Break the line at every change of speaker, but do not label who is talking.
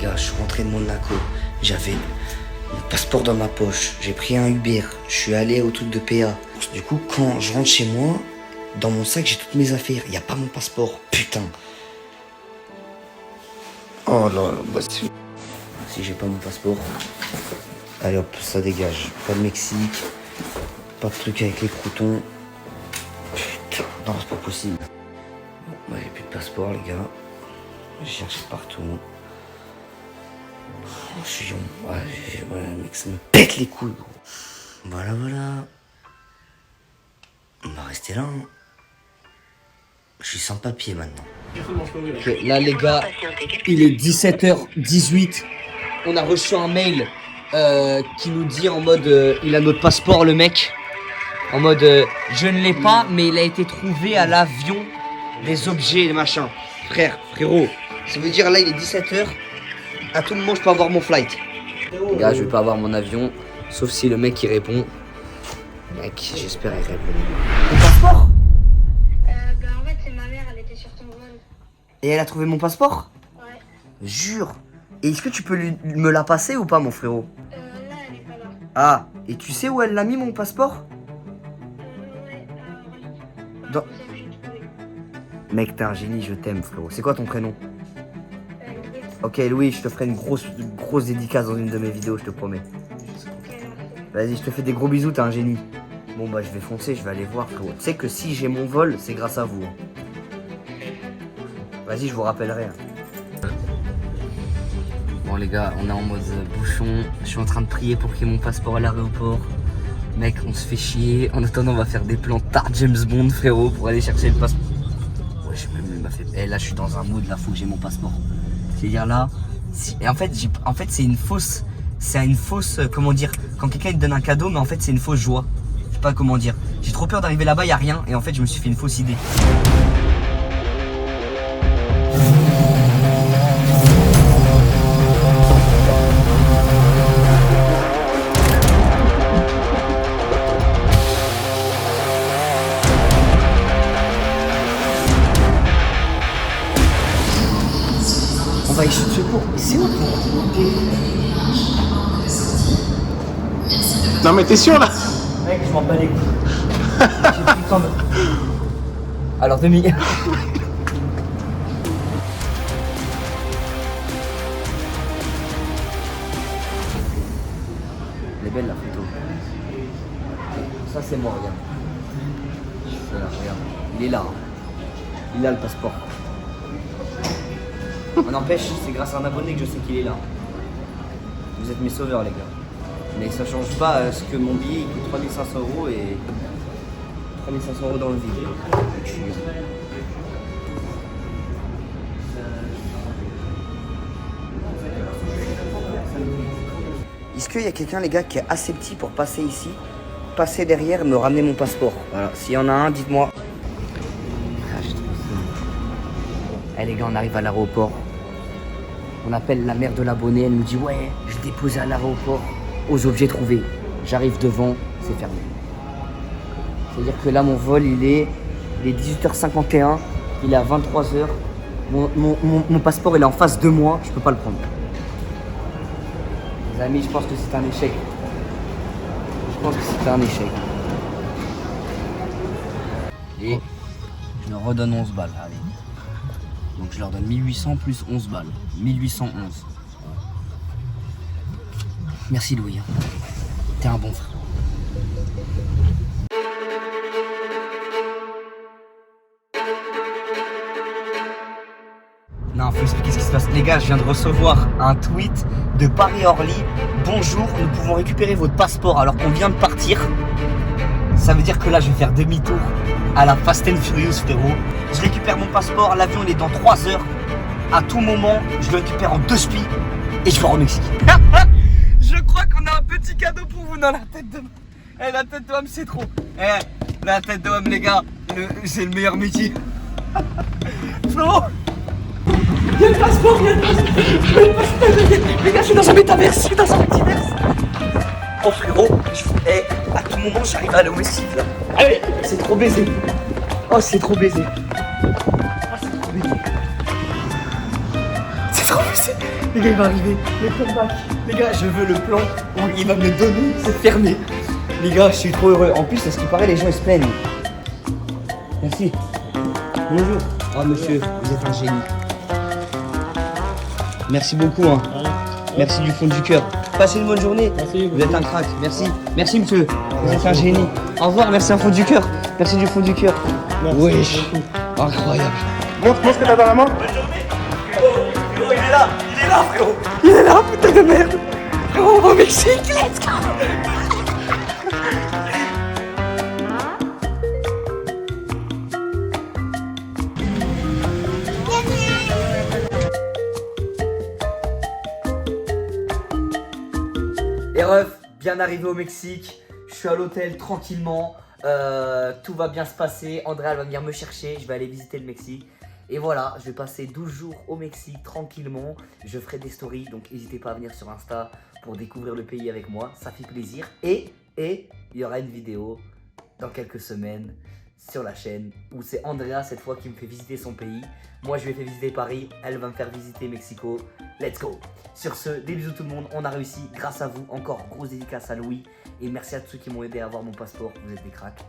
gars, je suis rentré de Monaco. J'avais mon passeport dans ma poche. J'ai pris un Uber. Je suis allé au truc de PA. Du coup, quand je rentre chez moi, dans mon sac, j'ai toutes mes affaires. Il n'y a pas mon passeport. Putain. Oh là, bah si j'ai pas mon passeport. Allez hop, ça dégage. Pas de Mexique. Pas de truc avec les croutons. Putain, non, c'est pas possible. Bon, bah, j'ai plus de passeport, les gars. J'ai cherché partout. Oh, je suis ouais, mec, ça me pète les couilles, gros. Voilà. On va rester là, hein. Je suis sans papier maintenant.
Okay, là les gars, il est 17h18. On a reçu un mail qui nous dit en mode il a notre passeport le mec. En mode je ne l'ai pas mais il a été trouvé à l'avion des objets et machin. Frérot, ça veut dire là il est 17h. À tout moment je peux avoir mon flight. Les gars, je vais pas avoir mon avion. Sauf si le mec il répond. Mec, j'espère il répond. Mon passeport?
En fait c'est ma mère, elle était sur ton vol.
Et elle a trouvé mon passeport?
Ouais.
Jure. Et est-ce que tu peux me la passer ou pas, mon frérot?
Là elle est pas là.
Ah, et tu sais où elle l'a mis, mon passeport?
Ouais,
Dans...
j'ai trouvé.
Mec, t'es un génie, je t'aime, frérot. C'est quoi ton prénom?
Louis.
Ok, Louis, je te ferai une grosse dédicace dans une de mes vidéos, je te promets. Vas-y, je te fais des gros bisous, t'es un génie. Bon, bah, je vais foncer, je vais aller voir, frérot. Tu sais que si j'ai mon vol, c'est grâce à vous. Vas-y, je vous rappellerai. Bon, les gars, on est en mode bouchon. Je suis en train de prier pour qu'il y ait mon passeport à l'aéroport. Mec, on se fait chier. En attendant, on va faire des plans tard James Bond, frérot, pour aller chercher le passeport. Ouais, il m'a fait. Eh, là, je suis dans un mood, là, faut que j'ai mon passeport. C'est-à-dire là. Et en fait, c'est une fausse. C'est une fausse. Comment dire? Quand quelqu'un te donne un cadeau, mais en fait, c'est une fausse joie. Je sais pas comment dire. J'ai trop peur d'arriver là-bas, y a rien. Et en fait, je me suis fait une fausse idée. On va essayer de secours. C'est où?
Non mais t'es sûr là?
Mec, je m'en bats les couilles. J'ai pris le temps de... Alors demi. Elle est belle la photo. Ça c'est moi, regarde. C'est là, regarde. Il est là. Il a le passeport. On n'empêche, c'est grâce à un abonné que je sais qu'il est là. Vous êtes mes sauveurs, les gars. Mais ça change pas ce que mon billet il coûte 3500 € et 3500 € dans le vide. Est-ce qu'il y a quelqu'un, les gars, qui est assez petit pour passer ici, passer derrière et me ramener mon passeport? Voilà, s'il y en a un, dites-moi. Eh les gars, on arrive à l'aéroport. On appelle la mère de l'abonné, elle nous dit ouais, je dépose à l'aéroport aux objets trouvés. J'arrive devant, c'est fermé. C'est-à-dire que là, mon vol, il est 18h51, il est à 23h. Mon passeport, il est en face de moi, je peux pas le prendre. Les amis, je pense que c'est un échec. Je pense que c'est un échec. Et je leur redonne 11 balles, allez. Donc je leur donne 1800 plus 11 balles. 1811. Merci Louis. T'es un bon frère. Non, faut expliquer ce qui se passe. Les gars, je viens de recevoir un tweet de Paris-Orly. Bonjour, nous pouvons récupérer votre passeport alors qu'on vient de partir. Ça veut dire que là, je vais faire demi-tour à la Fast and Furious, frérot. Je récupère mon passeport, l'avion il est dans 3 heures. À tout moment, je le récupère en 2 spies et je pars au Mexique. Je crois qu'on a un petit cadeau pour vous dans la tête de... Eh, la tête d'homme, c'est trop. Eh, la tête d'homme, les gars, c'est le meilleur métier. Flo, il y a le passeport, il y a le passeport. Les gars, je suis dans un métaverse, je suis dans un multiverse. Oh frérot, à tout moment, j'arrive à aller au Mexique là. Allez, c'est trop baisé. Oh, c'est trop baisé. Oh, c'est trop baisé. C'est trop baisé. Les gars, il va arriver. Le comeback. Les gars, je veux le plan où il va me le donner. C'est fermé. Les gars, je suis trop heureux. En plus, à ce qui paraît, les gens ils se plaignent. Merci. Bonjour. Oh monsieur, vous êtes un génie. Merci beaucoup. Hein. Merci du fond du cœur. Passez une bonne journée.
Merci.
Vous êtes un crack. Merci. Merci monsieur. Vous êtes un génie. Au revoir. Merci au fond du cœur. Merci du fond du cœur. Wesh. Incroyable.
Montre ce que t'as dans la main.
Frérot, il est là, frérot. Il est là, putain de merde. Frérot, on va au Mexique, let's go. Les refs, bien arrivé au Mexique. Je suis à l'hôtel tranquillement. Tout va bien se passer. Andrea elle va venir me chercher. Je vais aller visiter le Mexique. Et voilà, je vais passer 12 jours au Mexique tranquillement. Je ferai des stories, donc n'hésitez pas à venir sur Insta pour découvrir le pays avec moi. Ça fait plaisir. Et il y aura une vidéo dans quelques semaines sur la chaîne où c'est Andrea cette fois qui me fait visiter son pays. Moi je lui ai fait visiter Paris, elle va me faire visiter Mexico. Let's go. Sur ce, des bisous tout le monde, on a réussi grâce à vous. Encore grosse dédicace à Louis et merci à tous ceux qui m'ont aidé à avoir mon passeport, vous êtes des cracks.